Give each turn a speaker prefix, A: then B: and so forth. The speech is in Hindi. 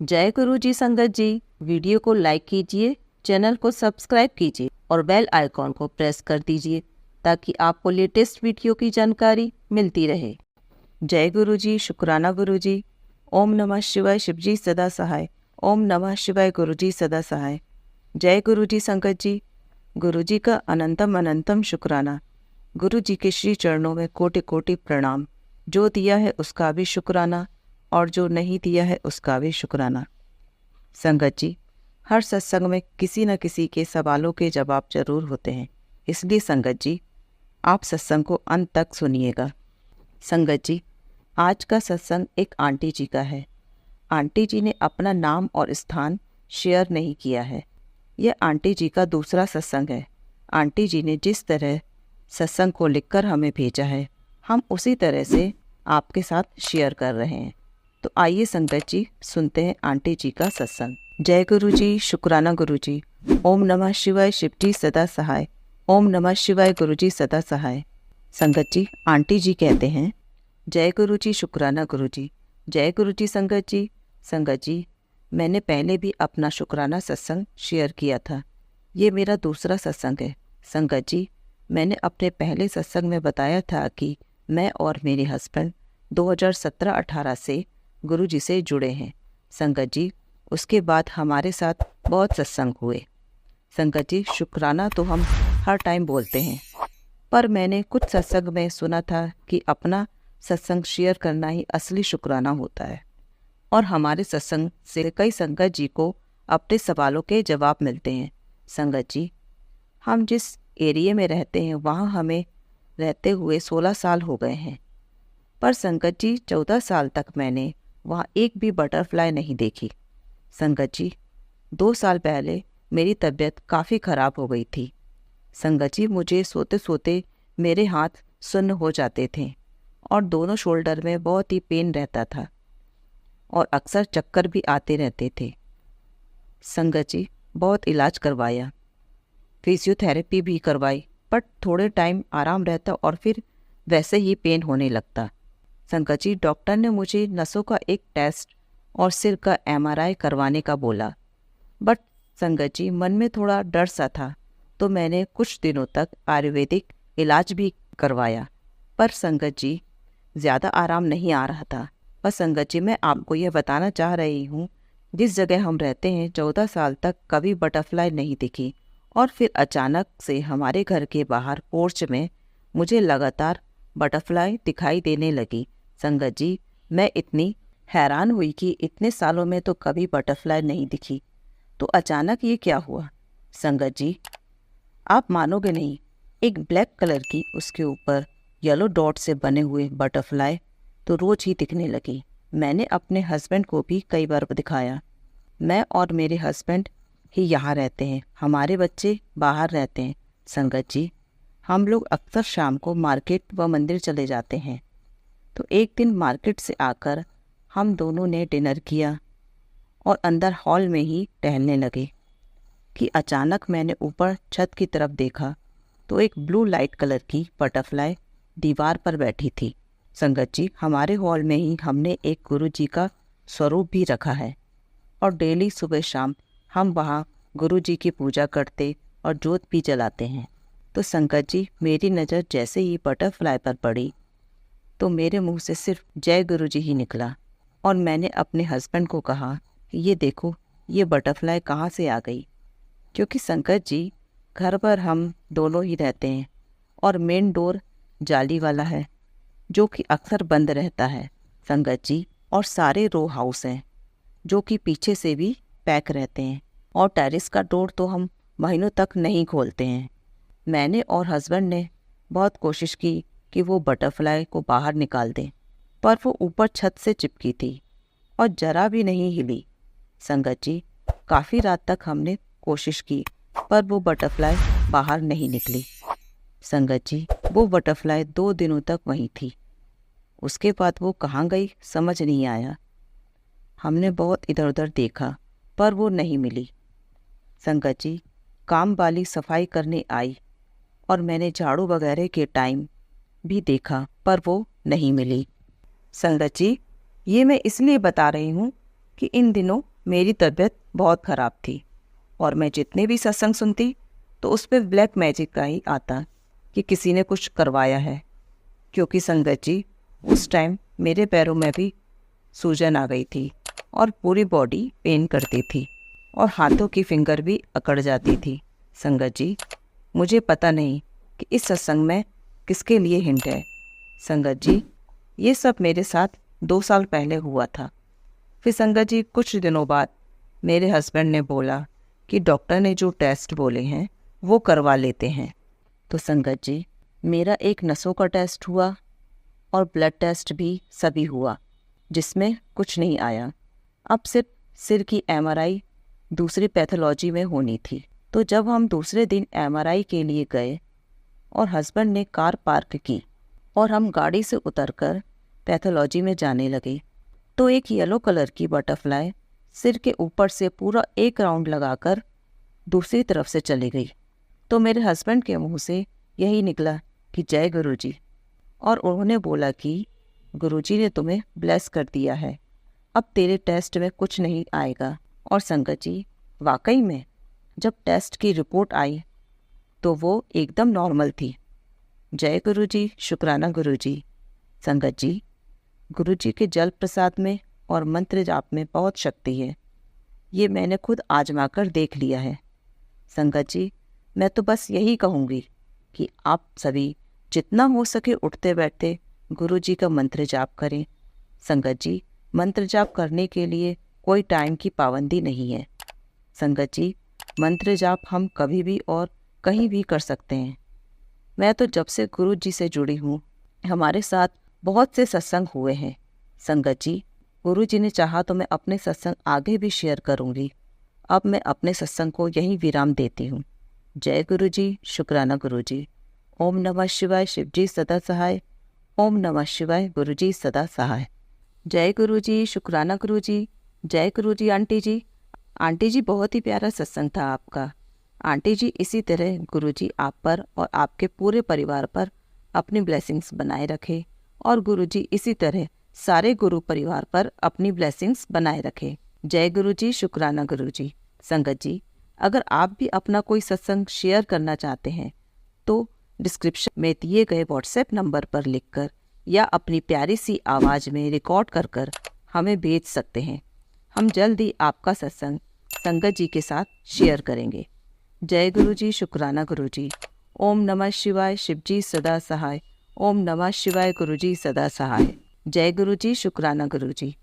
A: जय गुरु जी संगत जी, वीडियो को लाइक कीजिए, चैनल को सब्सक्राइब कीजिए और बेल आइकॉन को प्रेस कर दीजिए ताकि आपको लेटेस्ट वीडियो की जानकारी मिलती रहे। जय गुरु जी, शुक्राना गुरु जी। ओम नमः शिवाय, शिवजी सदा सहाय। ओम नमः शिवाय, गुरु जी सदा सहाय। जय गुरु जी संगत जी, गुरु जी का अनंतम अनंतम शुक्राना। गुरु जी के श्री चरणों में कोटि कोटि प्रणाम। जो दिया है उसका भी शुक्राना और जो नहीं दिया है उसका भी शुक्राना। संगत जी, हर सत्संग में किसी न किसी के सवालों के जवाब जरूर होते हैं, इसलिए संगत जी आप सत्संग को अंत तक सुनिएगा। संगत जी, आज का सत्संग एक आंटी जी का है। आंटी जी ने अपना नाम और स्थान शेयर नहीं किया है। यह आंटी जी का दूसरा सत्संग है। आंटी जी ने जिस तरह सत्संग को लिखकर हमें भेजा है, हम उसी तरह से आपके साथ शेयर कर रहे हैं। तो आइए संगत जी सुनते हैं आंटी जी का सत्संग। जय गुरु जी, शुक्राना गुरु जी। ओम नमः शिवाय, शिवजी सदा सहाय। ओम नमः शिवाय, गुरु जी सदा सहाय। संगत जी, आंटी जी कहते हैं, जय गुरु जी, शुक्राना गुरु जी। जय गुरु जी संगत जी। संगत जी, मैंने पहले भी अपना शुक्राना सत्संग शेयर किया था। ये मेरा दूसरा सत्संग है। संगत जी, मैंने अपने पहले सत्संग में बताया था कि मैं और मेरे हस्बैंड 2017-18 से गुरु जी से जुड़े हैं। संगत जी, उसके बाद हमारे साथ बहुत सत्संग हुए। संगत जी, शुक्राना तो हम हर टाइम बोलते हैं, पर मैंने कुछ सत्संग में सुना था कि अपना सत्संग शेयर करना ही असली शुक्राना होता है। और हमारे सत्संग से कई संगत जी को अपने सवालों के जवाब मिलते हैं। संगत जी, हम जिस एरिया में रहते हैं वहाँ हमें रहते हुए 16 साल हो गए हैं, पर संगत जी 14 साल तक मैंने वहाँ एक भी बटरफ्लाई नहीं देखी। संगत जी, 2 साल पहले मेरी तबीयत काफ़ी ख़राब हो गई थी। संगत जी, मुझे सोते सोते मेरे हाथ सुन्न हो जाते थे और दोनों शोल्डर में बहुत ही पेन रहता था और अक्सर चक्कर भी आते रहते थे। संगत जी, बहुत इलाज करवाया, फिजियोथेरेपी भी करवाई, पर थोड़े टाइम आराम रहता और फिर वैसे ही पेन होने लगता। संगत जी, डॉक्टर ने मुझे नसों का एक टेस्ट और सिर का MRI करवाने का बोला, बट संगत जी मन में थोड़ा डर सा था, तो मैंने कुछ दिनों तक आयुर्वेदिक इलाज भी करवाया, पर संगत जी ज़्यादा आराम नहीं आ रहा था। पर संगत जी, मैं आपको यह बताना चाह रही हूँ, जिस जगह हम रहते हैं 14 साल तक कभी बटरफ्लाई नहीं दिखी और फिर अचानक से हमारे घर के बाहर पोर्च में मुझे लगातार बटरफ्लाई दिखाई देने लगी। संगत जी, मैं इतनी हैरान हुई कि इतने सालों में तो कभी बटरफ्लाई नहीं दिखी, तो अचानक ये क्या हुआ। संगत जी, आप मानोगे नहीं, एक ब्लैक कलर की उसके ऊपर येलो डॉट से बने हुए बटरफ्लाई तो रोज ही दिखने लगी। मैंने अपने हस्बैंड को भी कई बार दिखाया। मैं और मेरे हस्बैंड ही यहाँ रहते हैं, हमारे बच्चे बाहर रहते हैं। संगत जी, हम लोग अक्सर शाम को मार्केट व मंदिर चले जाते हैं। तो एक दिन मार्केट से आकर हम दोनों ने डिनर किया और अंदर हॉल में ही टहलने लगे कि अचानक मैंने ऊपर छत की तरफ देखा तो एक ब्लू लाइट कलर की बटरफ्लाई दीवार पर बैठी थी। संगत जी, हमारे हॉल में ही हमने एक गुरु जी का स्वरूप भी रखा है और डेली सुबह शाम हम वहाँ गुरु जी की पूजा करते और जोत भी जलाते हैं। तो संगत जी, मेरी नज़र जैसे ही बटरफ्लाई पर पड़ी तो मेरे मुंह से सिर्फ जय गुरु जी ही निकला और मैंने अपने हस्बैंड को कहा कि ये देखो, ये बटरफ्लाई कहाँ से आ गई। क्योंकि संगत जी, घर पर हम दोनों ही रहते हैं और मेन डोर जाली वाला है जो कि अक्सर बंद रहता है। संगत जी, और सारे रो हाउस हैं जो कि पीछे से भी पैक रहते हैं और टेरेस का डोर तो हम महीनों तक नहीं खोलते हैं। मैंने और हस्बैंड ने बहुत कोशिश की कि वो बटरफ्लाई को बाहर निकाल दें, पर वो ऊपर छत से चिपकी थी और जरा भी नहीं हिली। संगत जी, काफ़ी रात तक हमने कोशिश की पर वो बटरफ्लाई बाहर नहीं निकली। संगत जी, वो बटरफ्लाई 2 दिनों तक वहीं थी। उसके बाद वो कहाँ गई समझ नहीं आया। हमने बहुत इधर उधर देखा पर वो नहीं मिली। संगत जी, काम वाली सफाई करने आई और मैंने झाड़ू वगैरह के टाइम भी देखा पर वो नहीं मिली। संगत जी, ये मैं इसलिए बता रही हूँ कि इन दिनों मेरी तबीयत बहुत ख़राब थी और मैं जितने भी सत्संग सुनती तो उस पर ब्लैक मैजिक का ही आता कि किसी ने कुछ करवाया है। क्योंकि संगत जी उस टाइम मेरे पैरों में भी सूजन आ गई थी और पूरी बॉडी पेन करती थी और हाथों की फिंगर भी अकड़ जाती थी। संगत जी मुझे पता नहीं कि इस सत्संग में किसके लिए हिंट है। संगत जी ये सब मेरे साथ 2 साल पहले हुआ था। फिर संगत जी कुछ दिनों बाद मेरे हस्बैंड ने बोला कि डॉक्टर ने जो टेस्ट बोले हैं वो करवा लेते हैं। तो संगत जी मेरा एक नसों का टेस्ट हुआ और ब्लड टेस्ट भी सभी हुआ, जिसमें कुछ नहीं आया। अब सिर्फ सिर की MRI दूसरी पैथोलॉजी में होनी थी। तो जब हम दूसरे दिन MRI के लिए गए और हस्बैंड ने कार पार्क की और हम गाड़ी से उतरकर पैथोलॉजी में जाने लगे तो एक येलो कलर की बटरफ्लाई सिर के ऊपर से पूरा एक राउंड लगाकर दूसरी तरफ से चली गई। तो मेरे हस्बैंड के मुंह से यही निकला कि जय गुरुजी, और उन्होंने बोला कि गुरुजी ने तुम्हें ब्लेस कर दिया है, अब तेरे टेस्ट में कुछ नहीं आएगा। और संगत जी वाकई में जब टेस्ट की रिपोर्ट आई तो वो एकदम नॉर्मल थी। जय गुरुजी, शुक्राना गुरुजी। संगत जी गुरुजी के जल प्रसाद में और मंत्र जाप में बहुत शक्ति है, ये मैंने खुद आजमा कर देख लिया है। संगत जी मैं तो बस यही कहूँगी कि आप सभी जितना हो सके उठते बैठते गुरुजी का मंत्र जाप करें। संगत जी मंत्र जाप करने के लिए कोई टाइम की पाबंदी नहीं है। संगत जी मंत्र जाप हम कभी भी और कहीं भी कर सकते हैं। मैं तो जब से गुरुजी से जुड़ी हूँ हमारे साथ बहुत से सत्संग हुए हैं। संगत जी गुरुजी ने चाहा तो मैं अपने सत्संग आगे भी शेयर करूँगी। अब मैं अपने सत्संग को यहीं विराम देती हूँ। जय गुरुजी, शुक्राना गुरुजी। ओम नमः शिवाय, शिवजी सदा सहाय। ओम नमः शिवाय, गुरुजी सदा सहाय। जय गुरुजी, शुक्राना गुरुजी। जय गुरुजी आंटी जी। आंटी जी बहुत ही प्यारा सत्संग था आपका। आंटी जी इसी तरह गुरुजी आप पर और आपके पूरे परिवार पर अपनी ब्लेसिंग्स बनाए रखे और गुरुजी इसी तरह सारे गुरु परिवार पर अपनी ब्लेसिंग्स बनाए रखे। जय गुरुजी, शुक्राना गुरुजी। संगत जी अगर आप भी अपना कोई सत्संग शेयर करना चाहते हैं तो डिस्क्रिप्शन में दिए गए व्हाट्सएप नंबर पर लिखकर या अपनी प्यारी सी आवाज़ में रिकॉर्ड कर हमें भेज सकते हैं। हम जल्द ही आपका सत्संग संगत जी के साथ शेयर करेंगे। जय गुरुजी, शुक्राना गुरुजी। ओम नमः शिवाय, शिवजी सदा सहाय। ओम नमः शिवाय, गुरुजी सदा सहाय। जय गुरुजी, शुक्राना गुरुजी।